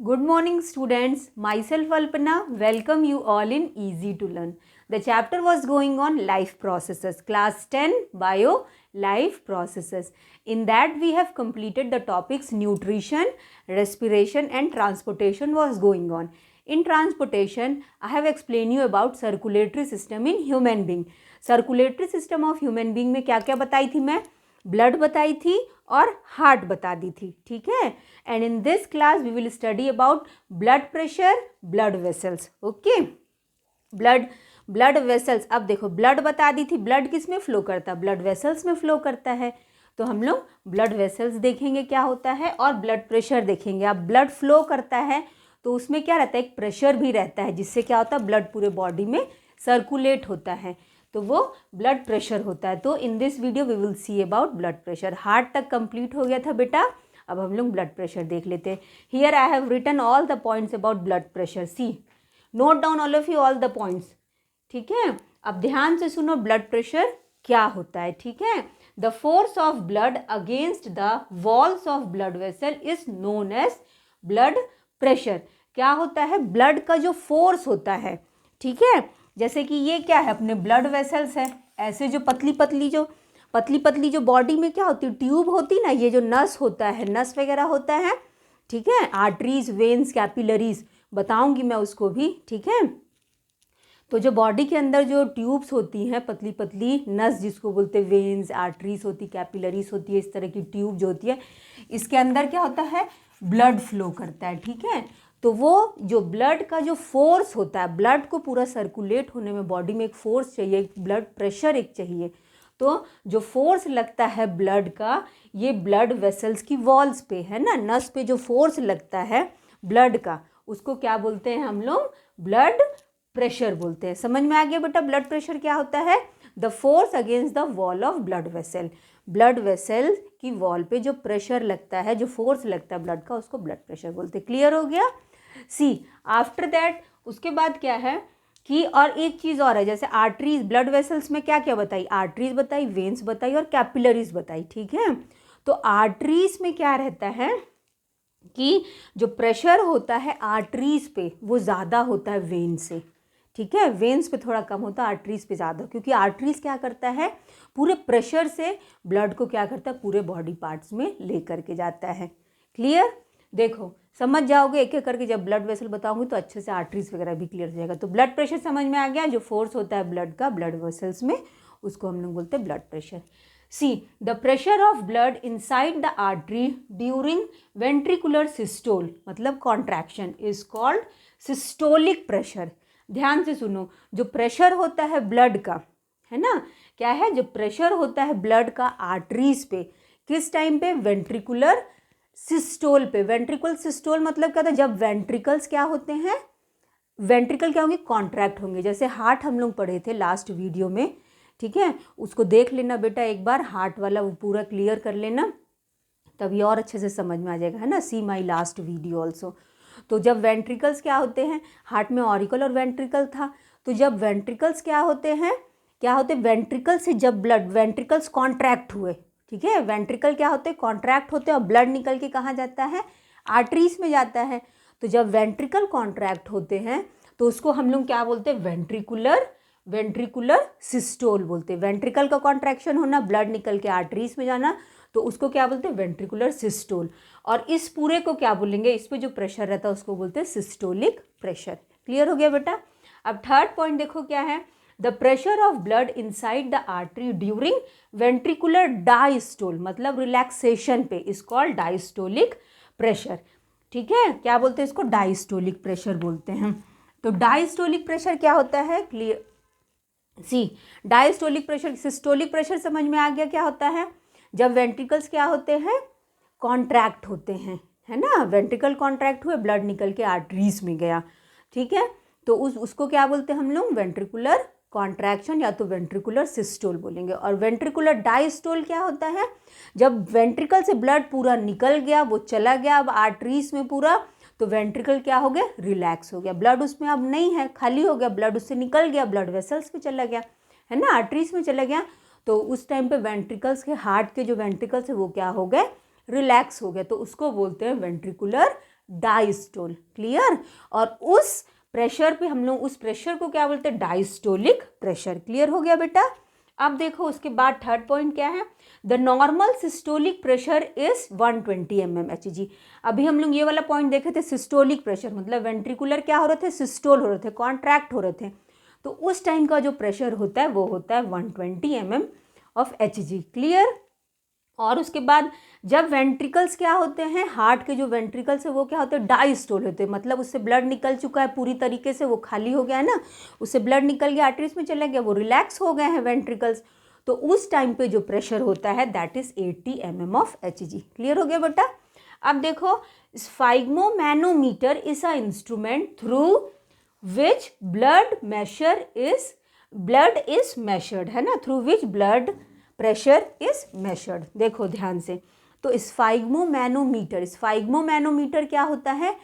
Good morning students, myself Alpana, welcome you all in Easy to Learn. The chapter was going on life processes, class 10 bio life processes. In that we have completed the topics nutrition, respiration and transportation was going on. In transportation, I have explained you about circulatory system in human being. Circulatory system of human being में क्या क्या बताई थी मैं? Blood बताई थी और heart बता दी थी, ठीक है. And in this class we will study about blood pressure, blood vessels. Okay, blood vessels. अब देखो ब्लड बता दी थी, ब्लड किस में फ्लो करता है? ब्लड वेसल्स में फ्लो करता है. तो हम लोग ब्लड वेसल्स देखेंगे क्या होता है और ब्लड प्रेशर देखेंगे. अब ब्लड फ्लो करता है तो उसमें क्या रहता है? एक प्रेशर भी रहता है जिससे क्या होता है? ब्लड पूरे बॉडी में सर्कुलेट होता है, तो वो ब्लड प्रेशर होता है. तो in this video we will see about blood pressure. Heart तक कंप्लीट हो गया था बेटा, अब हम लोग ब्लड प्रेशर देख लेते हैं. Here I have written all the points about blood pressure. See, note down all of you all the points, ठीक है. अब ध्यान से सुनो ब्लड प्रेशर क्या होता है, ठीक है. The force of blood against the walls of blood vessel is known as blood pressure. क्या होता है? ब्लड का जो फोर्स होता है, ठीक है. जैसे कि ये क्या है? अपने ब्लड वेसल्स है. ऐसे जो पतली पतली जो बॉडी में क्या होती है? ट्यूब होती ना, ये जो नस होता है, नस वगैरह होता है, ठीक है. आर्टरीज, वेन्स, कैपिलरीज बताऊंगी मैं उसको भी, ठीक है. तो जो बॉडी के अंदर जो ट्यूब्स होती हैं, पतली पतली नस जिसको बोलते हैं, वेन्स, आर्टरीज होती, कैपिलरीज होती है, इस तरह की ट्यूब जो होती है, इसके अंदर क्या होता है? ब्लड फ्लो करता है, ठीक है. तो वो जो ब्लड का जो फोर्स होता है, ब्लड को पूरा सर्कुलेट होने में बॉडी में एक फोर्स चाहिए, एक ब्लड प्रेशर एक चाहिए. तो जो फोर्स लगता है ब्लड का, ये ब्लड वेसल्स की वॉल्स पे है ना, नस पे जो फोर्स लगता है ब्लड का, उसको क्या बोलते हैं हम लोग? ब्लड प्रेशर बोलते हैं. समझ में आ गया बेटा ब्लड प्रेशर क्या होता है? The force against the wall of blood vessel. Blood vessel की वॉल पे जो प्रेशर लगता है, जो फोर्स लगता है ब्लड का, उसको ब्लड प्रेशर बोलते हैं. क्लियर हो गया? सी, आफ्टर दैट उसके बाद क्या है कि और एक चीज़ और है, जैसे आर्टरीज, ब्लड वेसल्स में क्या क्या बताई? आर्टरीज बताई, वेन्स बताई और कैपिलरीज बताई, ठीक है. तो आर्टरीज में क्या रहता है कि जो प्रेशर होता है आर्टरीज पे वो ज़्यादा होता है वेन से, ठीक है. वेन्स पे थोड़ा कम होता है, आर्टरीज पे ज़्यादा, क्योंकि आर्टरीज क्या करता है? पूरे प्रेशर से ब्लड को क्या करता है? पूरे बॉडी पार्ट्स में ले करके जाता है. क्लियर? देखो समझ जाओगे एक एक करके, जब ब्लड वेसल बताऊंगी तो अच्छे से आर्टरीज वगैरह भी क्लियर हो जाएगा. तो ब्लड प्रेशर समझ में आ गया, जो फोर्स होता है ब्लड का ब्लड वेसल्स में, उसको हम लोग बोलते हैं blood pressure. See, the pressure of blood inside the artery during ventricular systole, मतलब contraction, is called systolic pressure. ध्यान से सुनो, जो प्रेशर होता है ब्लड का, है ना, क्या है? जो प्रेशर होता है ब्लड का आर्टरीज पे, किस टाइम पे? वेंट्रिकुलर सिस्टोल पे. वेंट्रिकल सिस्टोल मतलब क्या था? जब वेंट्रिकल्स क्या होते हैं? वेंट्रिकल क्या होंगे? कॉन्ट्रैक्ट होंगे. जैसे हार्ट हम लोग पढ़े थे लास्ट वीडियो में, ठीक है, उसको देख लेना बेटा एक बार, हार्ट वाला वो पूरा क्लियर कर लेना, तभी और अच्छे से समझ में आ जाएगा, है ना. सी माई लास्ट वीडियो ऑल्सो. तो जब वेंट्रिकल्स क्या होते हैं, हार्ट में ऑरिकल और वेंट्रिकल था, तो जब वेंट्रिकल्स क्या होते हैं, वेंट्रिकल से जब ब्लड, वेंट्रिकल्स कॉन्ट्रैक्ट हुए, ठीक है, वेंट्रिकल क्या होते हैं? कॉन्ट्रैक्ट होते हैं, और ब्लड निकल के कहाँ जाता है? आर्टरीज में जाता है. तो जब वेंट्रिकल कॉन्ट्रैक्ट होते हैं तो उसको हम लोग क्या बोलते हैं? वेंट्रिकुलर सिस्टोल बोलते हैं. वेंट्रिकल का कॉन्ट्रैक्शन होना, ब्लड निकल के आर्टरीज में जाना, तो उसको क्या बोलते हैं? Ventricular systole. और इस पूरे को क्या बोलेंगे? इस पे जो प्रेशर रहता है उसको बोलते हैं सिस्टोलिक प्रेशर. क्लियर हो गया बेटा? अब थर्ड पॉइंट देखो क्या है. The pressure of blood inside the artery during ventricular diastole, मतलब रिलैक्सेशन पे, इज कॉल्ड डायस्टोलिक प्रेशर. ठीक है, क्या बोलते हैं इसको? डायस्टोलिक प्रेशर बोलते हैं. तो डायस्टोलिक प्रेशर क्या होता है? क्लियर? सी, डायस्टोलिक प्रेशर, सिस्टोलिक प्रेशर समझ में आ गया क्या होता है? जब वेंट्रिकल्स क्या होते हैं? कॉन्ट्रैक्ट होते हैं, है ना. वेंट्रिकल कॉन्ट्रैक्ट हुए, ब्लड निकल के आर्टरीज में गया, ठीक है. तो उसको क्या बोलते हैं हम लोग? वेंट्रिकुलर कॉन्ट्रैक्शन या तो वेंट्रिकुलर सिस्टोल बोलेंगे. और वेंट्रिकुलर डायस्टोल क्या होता है? जब वेंट्रिकल से ब्लड पूरा निकल गया, वो चला गया अब आर्टरीज में पूरा, तो वेंट्रिकल क्या हो गया? रिलैक्स हो गया, ब्लड उसमें अब नहीं है, खाली हो गया, ब्लड उससे निकल गया, ब्लड वेसल्स में चला गया, है ना, आर्टरीज में चला गया. तो उस टाइम पे वेंट्रिकल्स के, हार्ट के जो वेंट्रिकल्स है वो क्या हो गए? रिलैक्स हो गए. तो उसको बोलते हैं वेंट्रिकुलर डायस्टोल, क्लियर। और उस प्रेशर पे हम लोग, उस प्रेशर को क्या बोलते हैं, डायस्टोलिक प्रेशर। क्लियर हो गया बेटा। अब देखो उसके बाद थर्ड पॉइंट क्या है, the normal systolic pressure is 120 mmHg। अभी हम लोग ये वाला पॉइंट देखे थे, सिस्टोलिक प्रेशर मतलब वेंट्रिकुलर क्या हो रहे थे, सिस्टोल हो रहे थे, कॉन्ट्रैक्ट हो रहे थे। तो उस टाइम का जो प्रेशर होता है वो होता है 120 mmHg, क्लियर। और उसके बाद जब वेंट्रिकल्स क्या होते हैं, हार्ट के जो वेंट्रिकल्स है वो क्या होते हैं, डायस्टोल होते हैं, मतलब उससे ब्लड निकल चुका है पूरी तरीके से, वो खाली हो गया है ना, उससे ब्लड निकल गया, आर्टरीज में चला गया, वो रिलैक्स हो गए हैं वेंट्रिकल्स। तो उस टाइम पे जो प्रेशर होता है दैट इज 80 mmHg। क्लियर हो गया बेटा। अब देखो, स्फाइग्मोमैनोमीटर is a instrument through which blood is measured, है ना, through which blood pressure is measured. देखो ध्यान से, तो स्फाइग्मोमैनोमीटर, स्फाइग्मोमैनोमीटर क्या होता है,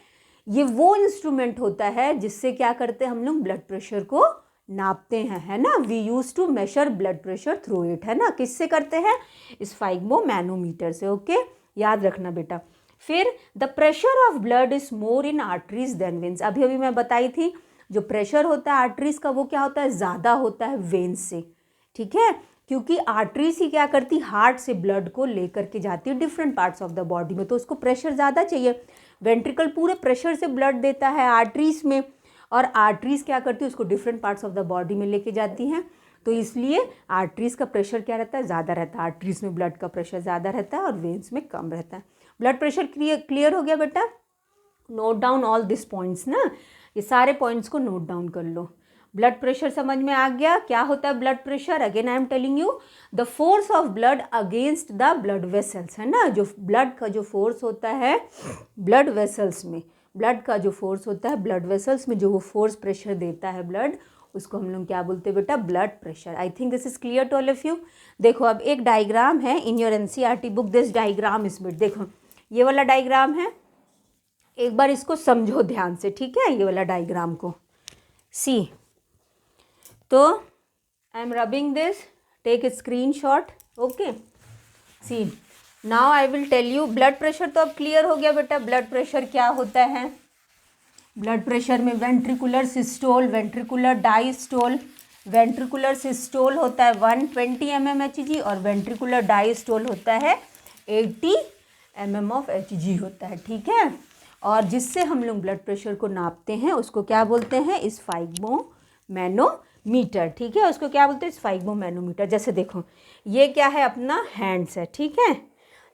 ये वो इंस्ट्रूमेंट होता है जिससे क्या करते हैं हम लोग, ब्लड प्रेशर को नापते हैं, है ना। We use to measure blood pressure through it, है ना। किससे करते हैं, स्फाइग्मोमैनोमीटर से। ओके, याद रखना बेटा। फिर the pressure of blood is more in arteries than veins. अभी अभी मैं बताई थी, जो प्रेशर होता है आर्टरीज का वो क्या होता है, ज़्यादा होता है वेन्स से, ठीक है, क्योंकि आर्टरीज ही क्या करती, हार्ट से ब्लड को लेकर के जाती है different parts of the body में, तो उसको प्रेशर ज़्यादा चाहिए। वेंट्रिकल पूरे प्रेशर से ब्लड देता है आर्टरीज में, और आर्टरीज क्या करती है, उसको different parts of the body में लेके जाती हैं, तो इसलिए आर्टरीज का प्रेशर क्या रहता है, ज़्यादा रहता है। आर्टरीज में ब्लड का प्रेशर ज़्यादा रहता है और वेन्स में कम रहता है। ब्लड प्रेशर क्लियर हो गया बेटा। Note down all this points ना, ये सारे पॉइंट्स को नोट डाउन कर लो। ब्लड प्रेशर समझ में आ गया, क्या होता है blood pressure. Again I am telling you, the force of blood against the blood vessels, है ना, जो ब्लड का जो फोर्स होता है ब्लड वेसल्स में, ब्लड का जो फोर्स होता है ब्लड वेसल्स में, जो वो फोर्स प्रेशर देता है ब्लड, उसको हम लोग क्या बोलते हैं बेटा, blood pressure. I think this is clear to all of you. देखो अब एक डायग्राम है in your NCERT book, this diagram is bit, देखो ये वाला डायग्राम है, एक बार इसको समझो ध्यान से, ठीक है, ये वाला डायग्राम को सी। तो I am rubbing this, take a screenshot, okay. See now I will tell you, blood pressure तो अब क्लियर हो गया बेटा, ब्लड प्रेशर क्या होता है। ब्लड प्रेशर में ventricular systole, ventricular diastole, ventricular systole होता है 120 mmHg और वेंट्रिकुलर डायस्टोल होता है 80 mmHg होता है, ठीक है। और जिससे हम लोग ब्लड प्रेशर को नापते हैं उसको क्या बोलते हैं, स्फाइग्मोमैनोमीटर, ठीक है, उसको क्या बोलते हैं, स्फाइग्मोमैनोमीटर। जैसे देखो ये क्या है, अपना हैंड्स है, ठीक है,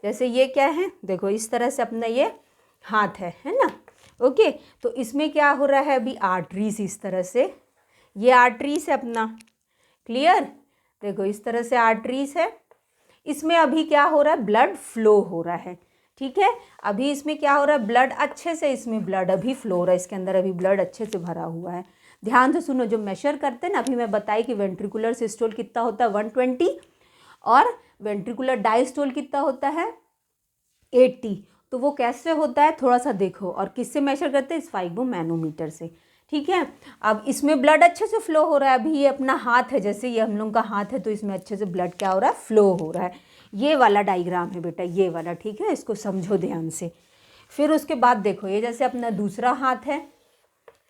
जैसे ये क्या है, देखो इस तरह से अपना ये हाथ है ना, ओके। तो इसमें क्या हो रहा है, अभी आर्टरीज इस तरह से, ये आर्टरीज है अपना, क्लियर, देखो इस तरह से आर्टरीज है, इसमें अभी क्या हो रहा है, ब्लड फ्लो हो रहा है, ठीक है। अभी इसमें क्या हो रहा है, ब्लड अच्छे से, इसमें ब्लड अभी फ्लो हो रहा है, इसके अंदर अभी ब्लड अच्छे से भरा हुआ है। ध्यान से सुनो, जो मेजर करते हैं ना, अभी मैं बताई कि वेंट्रिकुलर सिस्टोल कितना होता है 120 और वेंट्रिकुलर डायस्टोल कितना होता है 80। तो वो कैसे होता है थोड़ा सा देखो, और किससे मेजर करते हैं, स्फाइग्मोमैनोमीटर से, ठीक है। अब इसमें ब्लड अच्छे से फ्लो हो रहा है, अभी ये अपना हाथ है, जैसे ये हम लोग का हाथ है, तो इसमें अच्छे से ब्लड क्या हो रहा है, फ्लो हो रहा है। ये वाला डायग्राम है बेटा, ये वाला, ठीक है, इसको समझो ध्यान से। फिर उसके बाद देखो ये जैसे अपना दूसरा हाथ है,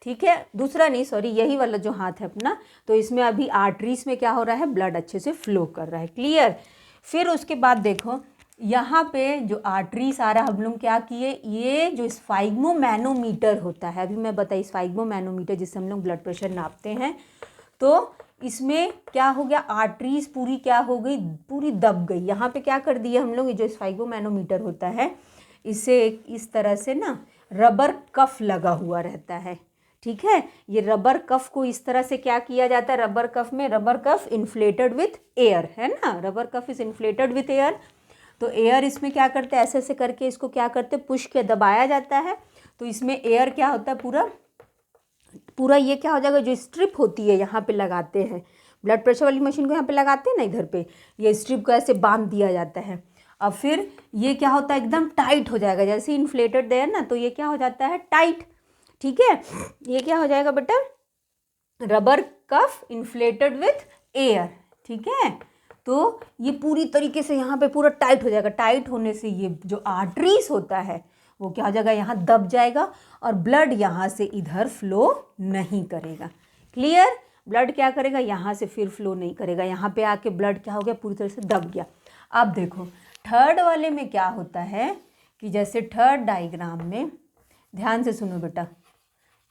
ठीक है, दूसरा नहीं सॉरी, यही वाला जो हाथ है अपना, तो इसमें अभी आर्टरीज में क्या हो रहा है, ब्लड अच्छे से फ्लो कर रहा है, क्लियर। फिर उसके बाद देखो यहाँ पे जो आर्टरी सारा हम लोग क्या किए, ये जो स्फाइग्मोमैनोमीटर होता है, अभी मैं बताई स्फाइग्मोमैनोमीटर जिससे हम लोग ब्लड प्रेशर नापते हैं, तो इसमें क्या हो गया, आर्टरीज पूरी क्या हो गई, पूरी दब गई। यहाँ पे क्या कर दिया हम लोग, ये जो स्फाइग्मोमैनोमीटर होता है इसे इस तरह से ना रबर कफ लगा हुआ रहता है, ठीक है। ये रबर कफ को इस तरह से क्या किया जाता है, रबर कफ में, rubber cuff inflated with air, है ना, rubber cuff is inflated with air. तो एयर इसमें क्या करते हैं, ऐसे ऐसे करके इसको क्या करते हैं, पुश के दबाया जाता है, तो इसमें एयर क्या होता है, पूरा पूरा ये क्या हो जाएगा, जो स्ट्रिप होती है यहाँ पे लगाते हैं, ब्लड प्रेशर वाली मशीन को यहाँ पे लगाते हैं ना, इधर पे ये स्ट्रिप को ऐसे बांध दिया जाता है। अब फिर ये क्या होता है, एकदम टाइट हो जाएगा, जैसे इन्फ्लेटेड एयर ना, तो ये क्या हो जाता है, टाइट, ठीक है। ये क्या हो जाएगा बेटा, rubber cuff inflated with air, ठीक है। तो ये पूरी तरीके से यहाँ पे पूरा टाइट हो जाएगा, टाइट होने से ये जो आर्टरीज होता है वो क्या हो जाएगा, यहाँ दब जाएगा और ब्लड यहाँ से इधर फ्लो नहीं करेगा। क्लियर? ब्लड क्या करेगा, यहाँ से फिर फ्लो नहीं करेगा, यहाँ पे आके ब्लड क्या हो गया, पूरी तरह से दब गया। अब देखो थर्ड वाले में क्या होता है कि जैसे थर्ड डायग्राम में, ध्यान से सुनो बेटा,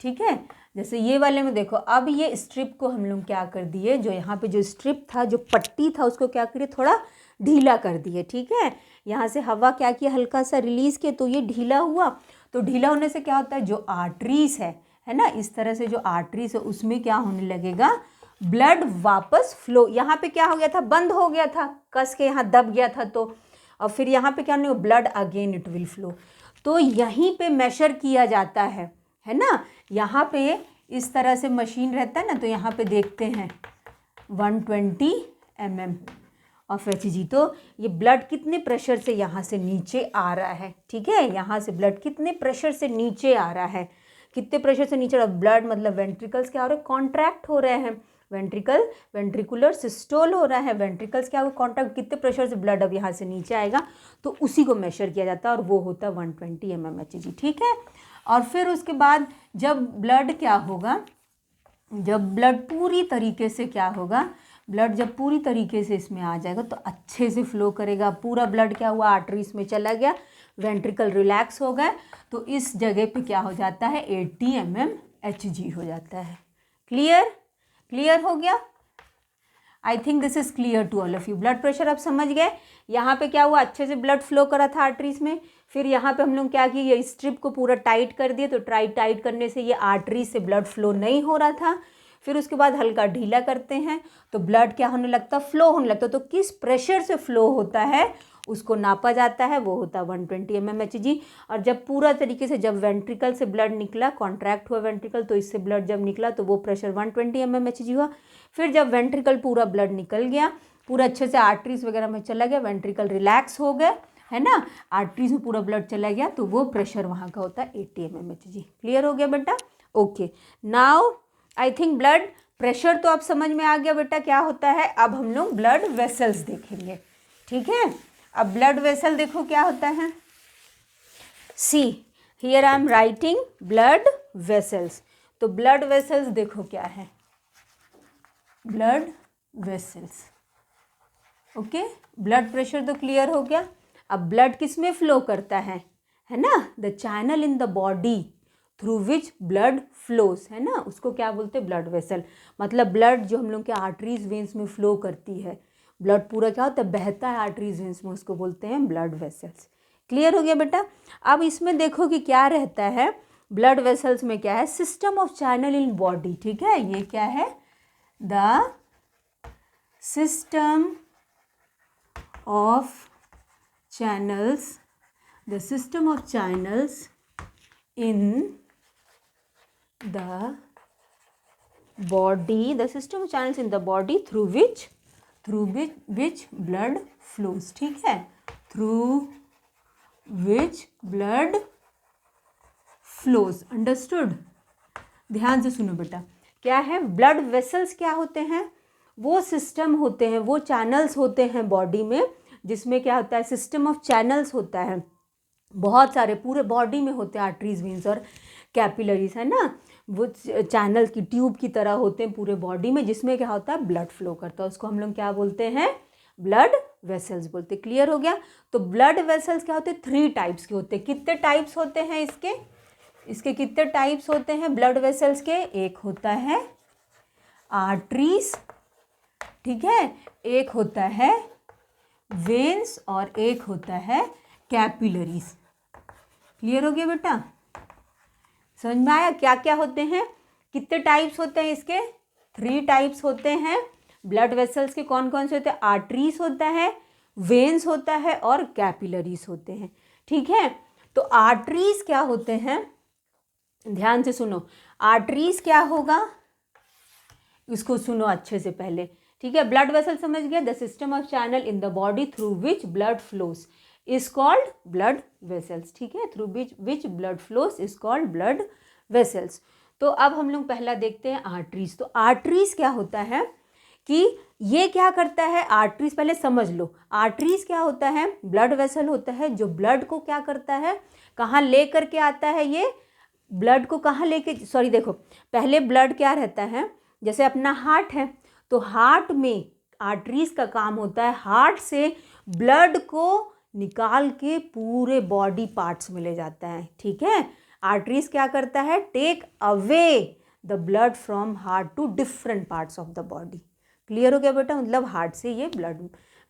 ठीक है, जैसे ये वाले में देखो, अब ये स्ट्रिप को हम लोग क्या कर दिए, जो यहाँ पे जो स्ट्रिप था, जो पट्टी था, उसको क्या करिए, थोड़ा ढीला कर दिए। ठीक है, यहाँ से हवा क्या किया, हल्का सा रिलीज़ किया, तो ये ढीला हुआ। तो ढीला होने से क्या होता है, जो आर्टरीज है ना, इस तरह से जो आर्टरीज है उसमें क्या होने लगेगा, ब्लड वापस फ्लो। यहाँ पे क्या हो गया था, बंद हो गया था, कस के यहाँ दब गया था, तो और फिर यहाँ पे क्या होने, blood again it will flow. तो यहीं पे मेजर किया जाता है ना, यहाँ पे इस तरह से मशीन रहता है ना, तो यहाँ पे देखते हैं 120 mm ऑफ Hg। तो ये ब्लड कितने प्रेशर से यहाँ से नीचे आ रहा है, ठीक है, यहाँ से ब्लड कितने प्रेशर से नीचे आ रहा है, कितने प्रेशर से नीचे, ब्लड मतलब वेंट्रिकल्स क्या हो रहे हैं, कॉन्ट्रैक्ट हो रहे हैं, वेंट्रिकुलर सिस्टोल हो रहा है, वेंट्रिकल्स क्या हो, कॉन्ट्रैक्ट, कितने प्रेशर से ब्लड अब यहाँ से नीचे आएगा, तो उसी को मेजर किया जाता है और वो होता है 120 mm Hg। ठीक है, और फिर उसके बाद जब ब्लड क्या होगा, जब ब्लड पूरी तरीके से क्या होगा, ब्लड जब पूरी तरीके से इसमें आ जाएगा तो अच्छे से फ्लो करेगा, पूरा ब्लड क्या हुआ, आर्टरीज में चला गया, वेंट्रिकल रिलैक्स हो गए, तो इस जगह पे क्या हो जाता है, 80 mm Hg हो जाता है। क्लियर हो गया? I think this is clear to all of you. Blood pressure आप समझ गए, यहाँ पे क्या हुआ, अच्छे से ब्लड फ्लो करा था आर्टरीज में, फिर यहाँ पे हम लोग क्या किए, ये स्ट्रिप को पूरा टाइट कर दिए, तो टाइट करने से ये आर्टरी से ब्लड फ्लो नहीं हो रहा था, फिर उसके बाद हल्का ढीला करते हैं तो ब्लड क्या होने लगता, फ्लो होने लगता। तो किस प्रेशर से फ्लो होता है उसको नापा जाता है, वो होता है 120 mm Hg। और जब पूरा तरीके से, जब वेंट्रिकल से ब्लड निकला, कॉन्ट्रैक्ट हुआ वेंट्रिकल, तो इससे ब्लड जब निकला तो वो प्रेशर 120 mm Hg हुआ। फिर जब वेंट्रिकल पूरा ब्लड निकल गया, पूरा अच्छे से आर्टरीज वगैरह में चला गया, वेंट्रिकल रिलैक्स हो गए, है ना, आर्टरीज में पूरा ब्लड चला गया, तो वो प्रेशर वहाँ का होता है 80 mm Hg। क्लियर हो गया बेटा? Okay, now I think blood pressure तो आप समझ में आ गया बेटा क्या होता है। अब हम लोग ब्लड वेसल्स देखेंगे, ठीक है। अब ब्लड वेसल देखो क्या होता है, see here I am writing blood vessels. तो ब्लड वेसल्स देखो क्या है, blood vessels, okay. Blood pressure तो क्लियर हो गया। अब ब्लड किस में फ्लो करता है ना, the channel in the body through which blood flows, है ना, उसको क्या बोलते हैं, ब्लड वेसल। मतलब ब्लड जो हम लोग के आर्टरीज वेन्स में फ्लो करती है, ब्लड पूरा क्या होता है, बहता है आर्टरीज वेन्स में, उसको बोलते हैं ब्लड वेसल्स। क्लियर हो गया बेटा? अब इसमें देखो कि क्या रहता है, ब्लड वेसल्स में क्या है, system of channel in body, ठीक है, ये क्या है, the system of channels, the system of channels in the body, the system of channels in the body through which blood flows, ठीक है, through which blood flows, understood? ध्यान से सुनो बेटा, क्या है, ब्लड वेसल्स क्या होते हैं, वो सिस्टम होते हैं, वो चैनल्स होते हैं बॉडी में, जिसमें क्या होता है, सिस्टम ऑफ चैनल्स होता है, बहुत सारे पूरे बॉडी में होते हैं, आर्टरीज वेन्स और कैपिलरीज, है ना, वो चैनल की ट्यूब की तरह होते हैं पूरे बॉडी में, जिसमें क्या होता है, ब्लड फ्लो करता है, उसको हम लोग क्या बोलते हैं, ब्लड वेसल्स बोलते हैं। क्लियर हो गया? तो ब्लड वेसल्स क्या होते हैं, 3 टाइप्स के होते हैं। कितने टाइप्स होते हैं इसके कितने टाइप्स होते हैं ब्लड वेसल्स के? एक होता है आर्टरीज, ठीक है, एक होता है वेन्स और एक होता है कैपिलरीज। क्लियर हो गया बेटा? समझ में आया क्या क्या होते हैं, कितने टाइप्स होते हैं इसके? 3 टाइप्स होते हैं ब्लड वेसल्स के। कौन कौन से होते हैं? आर्टरीज होता है, वेन्स होता है और कैपिलरीज होते हैं, ठीक है। तो आर्टरीज क्या होते हैं, ध्यान से सुनो, आर्टरीज क्या होगा, इसको सुनो अच्छे से पहले, ठीक है। ब्लड वेसल समझ गया, the system of channel in the body through which blood flows is called blood vessels, ठीक है, through which blood flows is called blood vessels. तो अब हम लोग पहला देखते हैं आर्टरीज। तो आर्टरीज क्या होता है कि ये क्या करता है, आर्टरीज पहले समझ लो, आर्टरीज क्या होता है, ब्लड वेसल होता है जो ब्लड को क्या करता है, कहाँ ले करके आता है ये ब्लड को, कहाँ लेके, सॉरी देखो, पहले ब्लड क्या रहता है, जैसे अपना हार्ट है तो हार्ट में आर्टरीज का काम होता है हार्ट से ब्लड को निकाल के पूरे बॉडी पार्ट्स में ले जाता है, ठीक है। आर्टरीज क्या करता है, take away the blood from heart to different parts of the body. Clear हो गया बेटा, मतलब हार्ट से ये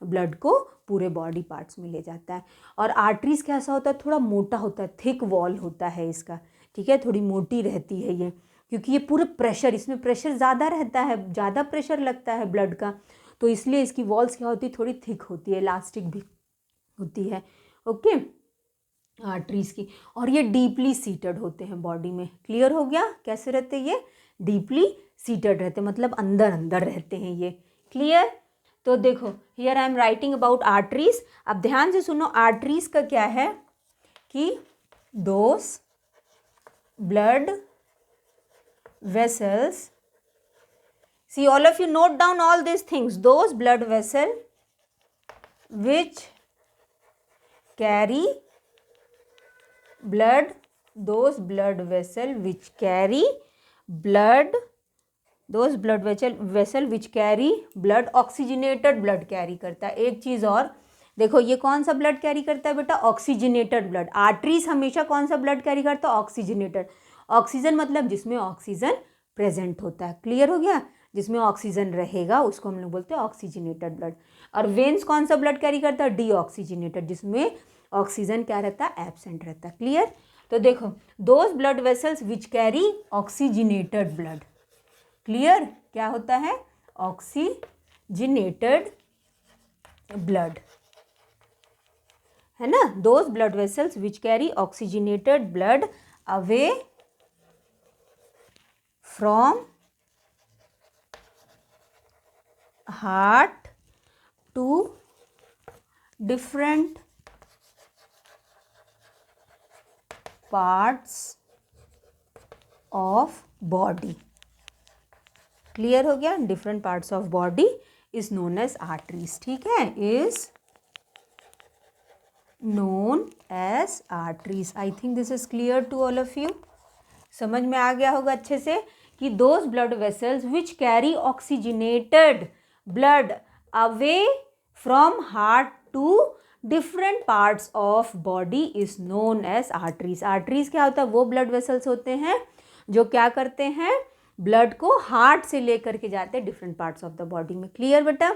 ब्लड को पूरे बॉडी पार्ट्स में ले जाता है। और आर्टरीज कैसा होता है, थोड़ा मोटा होता है, थिक वॉल होता है इसका, ठीक है, थोड़ी मोटी रहती है ये, क्योंकि ये पूरे प्रेशर, इसमें प्रेशर ज़्यादा रहता है, ज़्यादा प्रेशर लगता है ब्लड का, तो इसलिए इसकी वॉल्स क्या होती है, थोड़ी थिक होती है, इलास्टिक भी होती है, ओके, आर्टरीज की। और ये डीपली सीटेड होते हैं बॉडी में। क्लियर हो गया, कैसे रहते हैं ये, डीपली सीटेड रहते हैं, मतलब अंदर अंदर रहते हैं ये। क्लियर, तो देखो here I am writing about arteries. अब ध्यान से सुनो, आर्टरीज का क्या है कि those blood vessels, see all of you note down all these things, those blood vessel which carry blood, those blood vessel which carry blood, those blood vessel which carry blood, oxygenated blood carry करता है। एक चीज़ और देखो, ये कौन सा blood carry करता है बेटा, ऑक्सीजनेटेड ब्लड। आर्टरीज हमेशा कौन सा ब्लड कैरी करता है, ऑक्सीजनेटेड। ऑक्सीजन मतलब जिसमें ऑक्सीजन प्रेजेंट होता है। क्लियर हो गया, जिसमें ऑक्सीजन रहेगा उसको हम लोग बोलते हैं ऑक्सीजनेटेड ब्लड। और वेन्स कौन सा ब्लड कैरी करता है, डीऑक्सीजनेटेड, जिसमें ऑक्सीजन क्या रहता है, एब्सेंट रहता है। क्लियर, तो देखो those blood vessels which carry oxygenated blood. Clear, क्या होता है, ऑक्सीजनेटेड ब्लड, है ना। Those blood vessels which carry oxygenated blood away from heart to different parts of body। Clear हो गया, different parts of body is known as arteries, ठीक है, is known as arteries. I think this is clear to all of you, समझ में आ गया होगा अच्छे से कि those blood vessels which carry oxygenated blood away from heart to different parts of body is known as arteries। arteries क्या होता है, वो blood vessels होते हैं जो क्या करते हैं, blood को हार्ट से लेकर के जाते हैं different parts of the body में। क्लियर बेटा,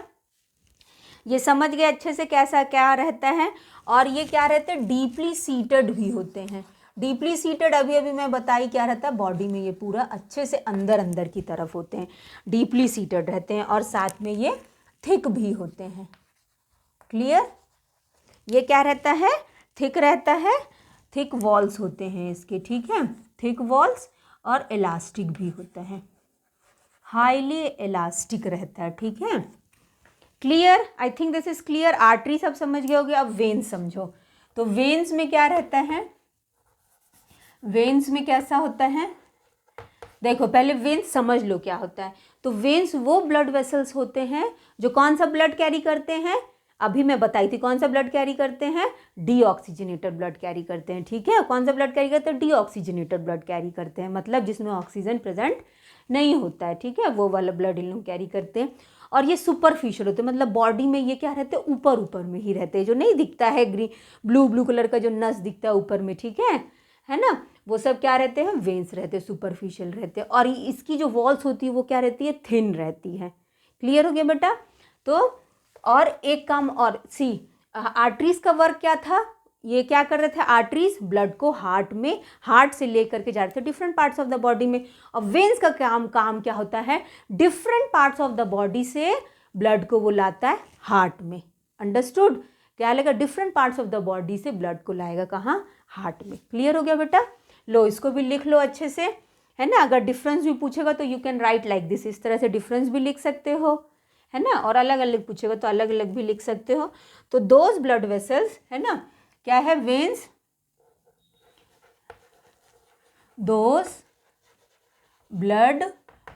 ये समझ गए अच्छे से कैसा क्या रहता है। और ये क्या रहते हैं, डीपली सीटेड भी होते हैं। डीपली सीटेड अभी अभी मैं बताई क्या रहता है, बॉडी में ये पूरा अच्छे से अंदर अंदर की तरफ होते हैं, डीपली सीटेड रहते हैं, और साथ में ये थिक भी होते हैं। क्लियर, ये क्या रहता है, थिक रहता है, थिक वॉल्स होते हैं इसके, ठीक है, थिक वॉल्स, और इलास्टिक भी होता है, हाईली इलास्टिक रहता है, ठीक है। Clear, I think this is clear. Artery सब समझ गए होगे, अब वेन्स समझो। तो वेन्स में क्या रहता है, वेन्स में कैसा होता है, देखो पहले वेन्स समझ लो क्या होता है। तो वेन्स वो ब्लड वेसल्स होते हैं जो कौन सा ब्लड कैरी करते हैं, अभी मैं बताई थी कौन सा ब्लड कैरी करते हैं, डीऑक्सीजनेटेड ब्लड कैरी करते हैं, ठीक है। कौन सा ब्लड कैरी करते हैं, डीऑक्सीजनेटेड ब्लड कैरी करते हैं, मतलब जिसमें ऑक्सीजन प्रेजेंट नहीं होता है, ठीक है, वो वाला ब्लड इन लोग कैरी करते हैं। और ये सुपरफिशियल होते हैं, मतलब बॉडी में ये क्या रहते हैं, ऊपर ऊपर में ही रहते हैं, जो नहीं दिखता है ग्रीन ब्लू कलर का जो नस दिखता है ऊपर में, ठीक है ना, वो सब क्या रहते हैं, वेन्स रहते हैं, सुपरफिशियल रहते हैं। और इसकी जो वॉल्स होती है वो क्या रहती है, थिन रहती है। क्लियर हो गया बेटा। तो और एक काम और, सी आर्टरीज का वर्क क्या था, ये क्या कर रहे थे, आर्टरीज ब्लड को हार्ट से लेकर के जा रहे थे different parts of the body में। और वेन्स का काम क्या होता है, different parts of the body से ब्लड को वो लाता है हार्ट में। अंडरस्टूड, क्या लगेगा, different parts of the body से ब्लड को लाएगा कहाँ, हार्ट में। क्लियर हो गया बेटा। लो इसको भी लिख लो अच्छे से, है ना। अगर डिफरेंस भी पूछेगा तो you can write like this, इस तरह से डिफरेंस भी लिख सकते हो, है ना। और अलग अलग पूछेगा तो अलग अलग भी लिख सकते हो। तो दोज ब्लड वेसल्स, है ना, क्या है, veins, those blood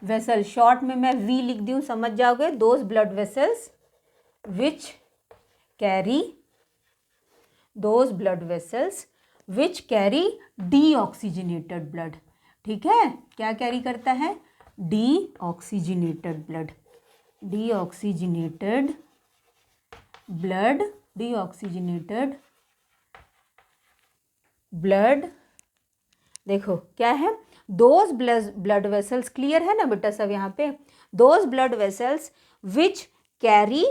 vessel, short में मैं वी लिख दी हूँ, समझ जाओगे, those blood vessels which carry, those blood vessels which carry deoxygenated blood. ठीक है, क्या कैरी करता है? Deoxygenated blood, deoxygenated blood, deoxygenated blood. देखो क्या है, दोज ब्लड वेसल्स, क्लियर है ना बेटा सब यहाँ पे, those blood vessels which carry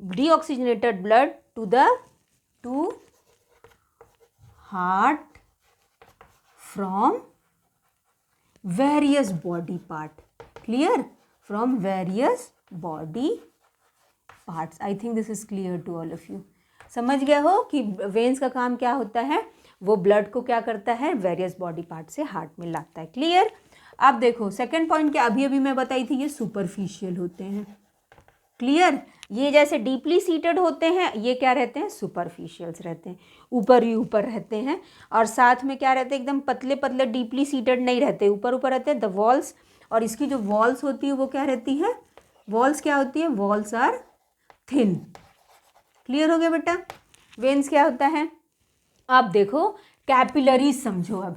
deoxygenated blood to heart from various body part, clear, from various body parts. I think this is clear to all of you. समझ गए हो कि वेन्स का काम क्या होता है, वो ब्लड को क्या करता है, वेरियस बॉडी पार्ट से हार्ट में लाता है। क्लियर। अब देखो सेकंड पॉइंट क्या अभी मैं बताई थी, ये सुपरफिशियल होते हैं। क्लियर, ये जैसे डीपली सीटेड होते हैं, ये क्या रहते हैं, सुपरफिशियल्स रहते हैं, ऊपर ही ऊपर रहते हैं। और साथ में क्या रहते हैं, एकदम पतले पतले डीपली सीटेड नहीं रहते, ऊपर ऊपर रहते हैं द वॉल्स। और इसकी जो वॉल्स होती है वो क्या रहती है, वॉल्स क्या होती है, वॉल्स आर थिन। क्लियर हो गया बेटा। वेन्स क्या होता है, अब देखो कैपिलरीज समझो अब।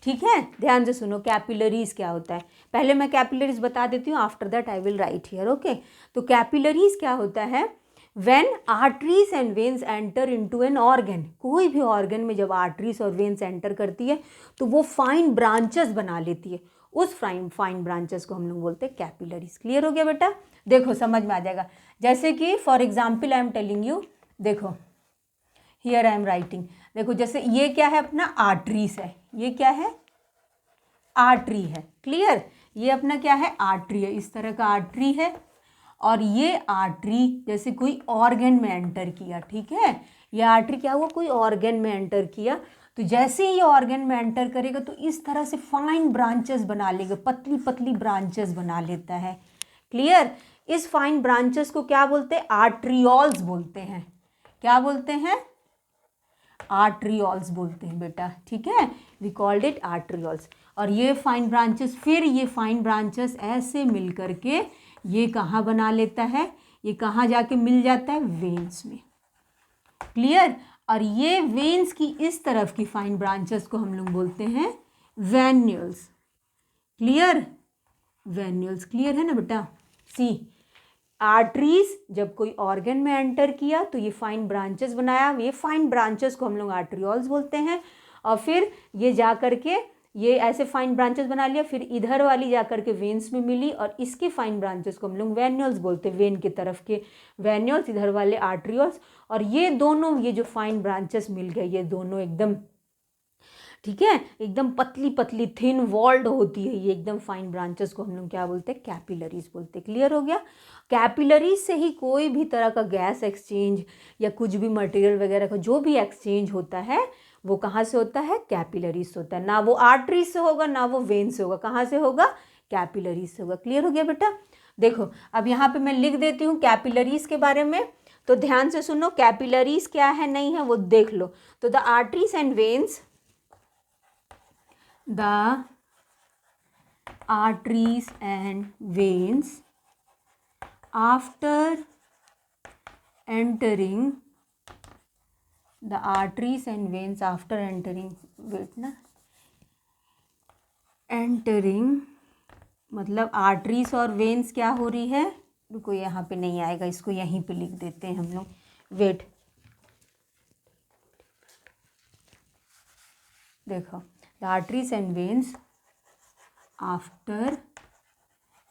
ठीक है, ध्यान से सुनो, कैपिलरीज क्या होता है, पहले मैं कैपिलरीज बता देती हूँ, after that I will write here. Okay, तो कैपिलरीज क्या होता है, when arteries and veins enter into an organ, कोई भी ऑर्गन में जब आर्टरीज और वेन्स एंटर करती है तो वो फाइन ब्रांचेस बना लेती है, उस फाइन ब्रांचेस को हम लोग बोलते हैं कैपिलरीज। क्लियर हो गया बेटा, देखो समझ में आ जाएगा। जैसे कि for example I am telling you, देखो हियर आई एम राइटिंग, देखो जैसे ये क्या है, अपना आर्टरीज है, ये क्या है, आर्टरी है। क्लियर, ये अपना क्या है, आर्टरी है, इस तरह का आर्टरी है। और ये आर्टरी जैसे कोई ऑर्गन में एंटर किया, ठीक है, ये आर्टरी क्या हुआ, कोई ऑर्गन में एंटर किया, तो जैसे ही ये ऑर्गन में एंटर करेगा तो इस तरह से फाइन ब्रांचेस बना लेगा, पतली पतली ब्रांचेस बना लेता है। क्लियर, इस फाइन ब्रांचेस को क्या बोलते हैं, आर्ट्रियोल्स बोलते हैं। क्या बोलते हैं, आर्ट्रियोल्स बोलते हैं बेटा। ठीक है, वी कॉल्ड इट आर्ट्रियोल्स। और ये फाइन ब्रांचेस, फिर ये फाइन ब्रांचेस ऐसे मिल करके ये कहाँ बना लेता है, ये कहाँ जाके मिल जाता है, वेन्स में। क्लियर, और ये वेन्स की इस तरफ की फाइन ब्रांचेस को हम लोग बोलते हैं वेन्यूल्स। क्लियर, वेन्यूल्स, क्लियर है ना बेटा। सी, आर्टरीज जब कोई ऑर्गन में एंटर किया तो ये फाइन ब्रांचेस बनाया, ये फाइन ब्रांचेस को हम लोग आर्ट्रियोल्स बोलते हैं। और फिर ये जा करके ये ऐसे फाइन ब्रांचेस बना लिया, फिर इधर वाली जा करके वेन्स में मिली और इसके फाइन ब्रांचेस को हम लोग वेन्यूल्स बोलते हैं, वेन की तरफ के वेन्यूल्स, इधर वाले आर्ट्रियोल्स। और ये दोनों, ये जो फाइन ब्रांचेस मिल गए, ये दोनों एकदम, ठीक है, एकदम पतली पतली थिन वॉल्ड होती है ये एकदम फाइन ब्रांचेस को हम लोग क्या बोलते हैं, कैपिलरीज बोलते हैं। क्लियर हो गया। कैपिलरीज से ही कोई भी तरह का गैस एक्सचेंज या कुछ भी मटेरियल वगैरह का जो भी एक्सचेंज होता है वो कहाँ से होता है, कैपिलरीज से होता है। ना वो आर्टरीज से होगा ना वो वेन से होगा, कहाँ से होगा, कैपिलरीज से होगा। क्लियर हो गया बेटा। देखो अब यहाँ पे मैं लिख देती हूँ कैपिलरीज के बारे में, तो ध्यान से सुनो, कैपिलरीज क्या है नहीं है वो देख लो। तो the arteries and veins, the arteries and veins after entering, the arteries and veins after entering, wait ना, entering मतलब आर्टरीज और वेन्स क्या हो रही है, रुको यहाँ पे नहीं आएगा, इसको यहीं पे लिख देते हैं हम लोग, वेट, देखो the arteries and veins after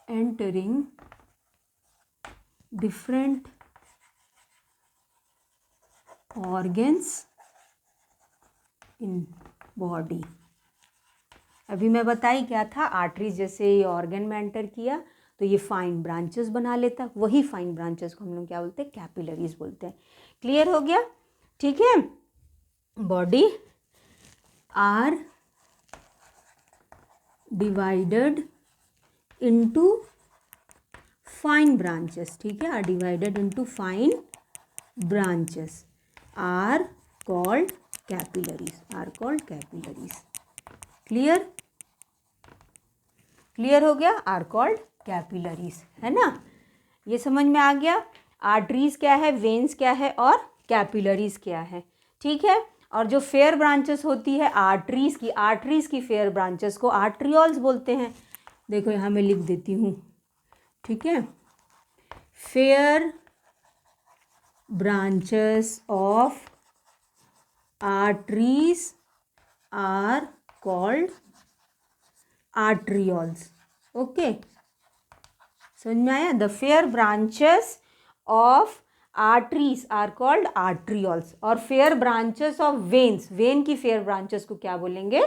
entering different organs in body। अभी मैं बताई क्या था, आर्टरीज जैसे ये ऑर्गन में एंटर किया तो ये फाइन ब्रांचेस बना लेता, वही फाइन ब्रांचेस को हम लोग क्या बोलते हैं, कैपिलरीज बोलते हैं। क्लियर हो गया, ठीक है। Body are divided into fine branches, ठीक है, are divided into fine branches, are called capillaries, are called capillaries। clear, clear हो गया, are called capillaries, है ना, ये समझ में आ गया। आर्टरीज क्या है, वेन्स क्या है और कैपिलरीज क्या है, ठीक है। और जो फेयर ब्रांचेस होती है आर्टरीज की फेयर ब्रांचेस को आर्ट्रियोल्स बोलते हैं। देखो यहाँ मैं लिख देती हूँ, ठीक है। Fair branches of arteries are called arterioles. Okay, समझ में आया? The fair branches of arteries are called arterioles. और फेयर ब्रांचेस ऑफ वेन की फेयर ब्रांचेस को क्या बोलेंगे?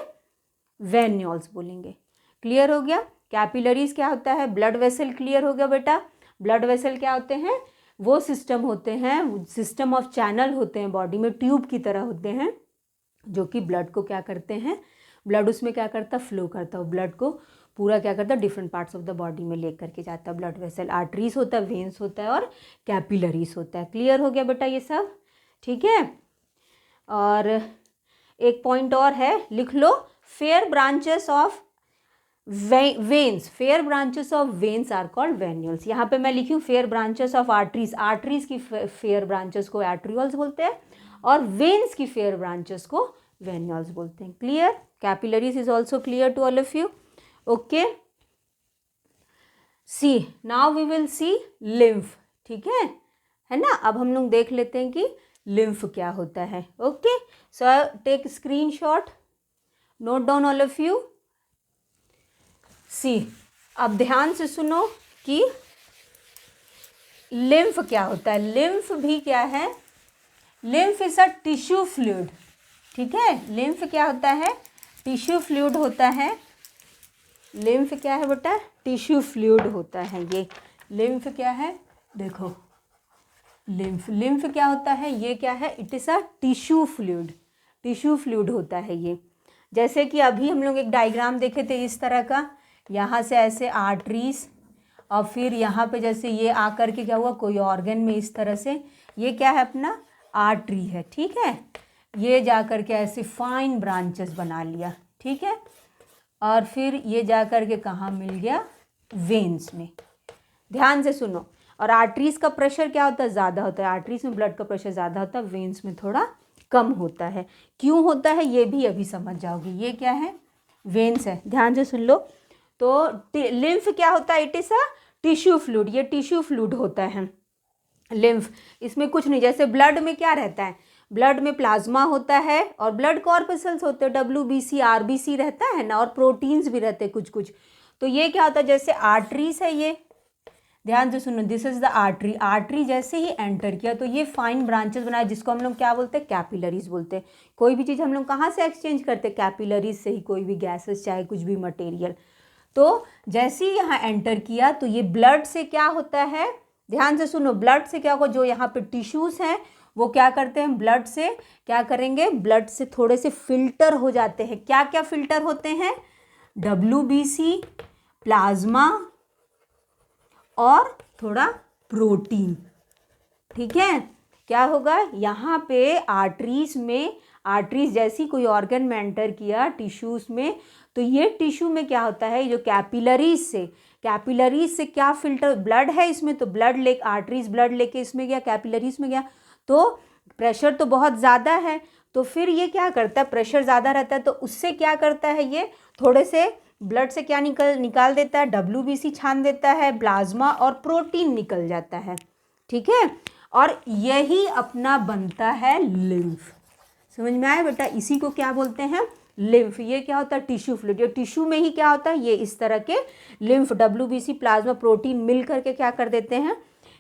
वेन्योल्स बोलेंगे। क्लियर हो गया? कैपिलरीज क्या होता है? Blood vessel. क्लियर हो गया बेटा? ब्लड वेसल क्या होते हैं? वो सिस्टम होते हैं, सिस्टम ऑफ चैनल होते हैं बॉडी में, ट्यूब की तरह होते हैं, जो कि ब्लड को क्या करते हैं, ब्लड उसमें क्या करता है, फ्लो करता है, ब्लड को पूरा क्या करता है, different parts of the body में लेकर के जाता है ब्लड वेसल। आर्टरीज होता है, वेन्स होता है और कैपिलरीज होता है। क्लियर हो गया बेटा ये सब? ठीक है। और एक पॉइंट और है, लिख लो, fair branches of veins, fair branches of veins are called venules. यहाँ पे मैं लिखी हूँ fair branches of arteries, arteries की फेयर ब्रांचेस को आर्ट्रियोल्स बोलते हैं और वेन्स की फेयर ब्रांचेस को वेन्यूल्स बोलते हैं। Clear? Capillaries is also clear to all of you? Okay, see now we will see lymph. ठीक है ना? अब हम लोग देख लेते हैं कि लिम्फ क्या होता है। Okay, so take screenshot, note down all of you. See, अब ध्यान से सुनो कि लिम्फ क्या होता है। लिम्फ भी क्या है? Lymph is a tissue fluid. ठीक है, लिम्फ क्या होता है? टिश्यू फ्लूइड होता है। लिम्फ क्या है बेटा? टिश्यू फ्लूइड होता है ये। लिम्फ क्या है? देखो, लिम्फ क्या होता है? ये क्या है? It is a tissue fluid. Tissue fluid होता है ये। जैसे कि अभी हम लोग एक डायग्राम देखे थे इस तरह का, यहाँ से ऐसे आर्टरीज और फिर यहाँ पे जैसे ये आकर के क्या हुआ, कोई ऑर्गन में इस तरह से, ये क्या है अपना? आर्टरी है। ठीक है, ये जा कर के ऐसे फाइन ब्रांचेस बना लिया। ठीक है, और फिर ये जा कर के कहाँ मिल गया? वेन्स में। ध्यान से सुनो। और आर्टरीज का प्रेशर क्या होता है? ज़्यादा होता है। आर्टरीज में ब्लड का प्रेशर ज़्यादा होता है, वेन्स में थोड़ा कम होता है। क्यों होता है ये भी अभी समझ जाओगे। ये क्या है? वेन्स है। ध्यान से सुन लो। तो लिम्फ क्या होता है? It is a tissue fluid. ये टिश्यू फ्लूइड होता है लिम्फ। इसमें कुछ नहीं, जैसे ब्लड में क्या रहता है? ब्लड में प्लाज्मा होता है और ब्लड कॉर्पसेल्स होते हैं, WBC RBC रहता है ना, और प्रोटीन्स भी रहते हैं कुछ कुछ। तो ये क्या होता है? जैसे आर्टरीज है ये, ध्यान से सुनो, this is the artery. Artery जैसे ही एंटर किया तो ये फाइन ब्रांचेस बनाए, जिसको हम लोग क्या बोलते हैं? कैपिलरीज बोलते हैं। कोई भी चीज़ हम लोग कहाँ से एक्सचेंज करते हैं? कैपिलरीज से ही। कोई भी गैसेस, चाहे कुछ भी मटेरियल। तो जैसे ही यहाँ एंटर किया तो ये ब्लड से क्या होता है? ध्यान से सुनो, ब्लड से क्या होगा? जो यहाँ पे टिश्यूज़ हैं वो क्या करते हैं? ब्लड से क्या करेंगे? ब्लड से थोड़े से फिल्टर हो जाते हैं। क्या क्या फिल्टर होते हैं? WBC, प्लाज्मा और थोड़ा प्रोटीन। ठीक है, क्या होगा यहाँ पे? आर्टरीज में, आर्टरीज जैसी कोई ऑर्गन में एंटर किया टिश्यूज़ में, तो ये टिश्यू में क्या होता है? जो कैपिलरीज से क्या फिल्टर, ब्लड है इसमें, तो ब्लड ले, आर्टरीज ब्लड लेके इसमें गया, कैपिलरीज में गया, तो प्रेशर तो बहुत ज़्यादा है। तो फिर ये क्या करता है? प्रेशर ज़्यादा रहता है तो उससे क्या करता है? ये थोड़े से ब्लड से क्या निकाल देता है? WBC छान देता है, प्लाज्मा और प्रोटीन निकल जाता है। ठीक है, और यही अपना बनता है लिम्फ। समझ में आया बेटा? इसी को क्या बोलते हैं? लिम्फ। ये क्या होता है? Tissue fluid. ये टिश्यू में ही क्या होता है? ये इस तरह के लिम्फ, WBC, प्लाज्मा, प्रोटीन मिल करके क्या कर देते हैं?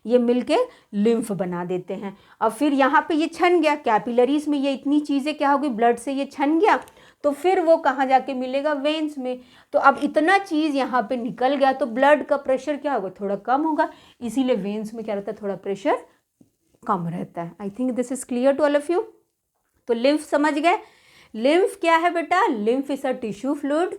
ये मिलके लिम्फ बना देते हैं। और फिर यहाँ पे ये छन गया, कैपिलरीज में ये इतनी चीज़ें क्या होगी? ब्लड से ये छन गया, तो फिर वो कहाँ जाके मिलेगा? वेन्स में। तो अब इतना चीज़ यहाँ पे निकल गया तो ब्लड का प्रेशर क्या होगा? थोड़ा कम होगा। इसीलिए वेन्स में क्या रहता है? थोड़ा प्रेशर कम रहता है। I think this is clear to all of you. तो लिम्फ समझ गए? लिम्फ क्या है बेटा? Lymph is a tissue fluid.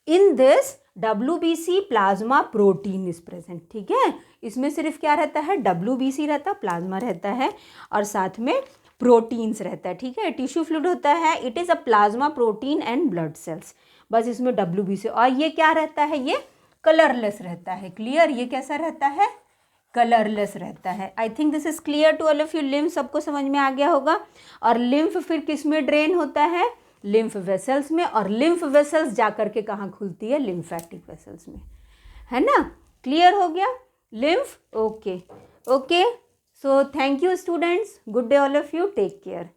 In this WBC, plasma, protein is present. ठीक है, इसमें सिर्फ क्या रहता है? WBC रहता है, प्लाज्मा रहता है और साथ में प्रोटीन्स रहता है। ठीक है, टिश्यू फ्लूइड होता है। It is a plasma, protein and blood cells. बस इसमें WBC। और ये क्या रहता है? ये कलरलेस रहता है। क्लियर? ये कैसा रहता है? कलरलेस रहता है। I think this is clear to all of you. Lymph सबको समझ में आ गया होगा। और लिम्फ फिर किस में ड्रेन होता है? लिम्फ वेसल्स में। और लिम्फ वेसल्स जाकर के कहाँ खुलती है? लिम्फेटिक वेसल्स में, है ना? क्लियर हो गया lymph? Okay okay, so thank you students, good day all of you, take care.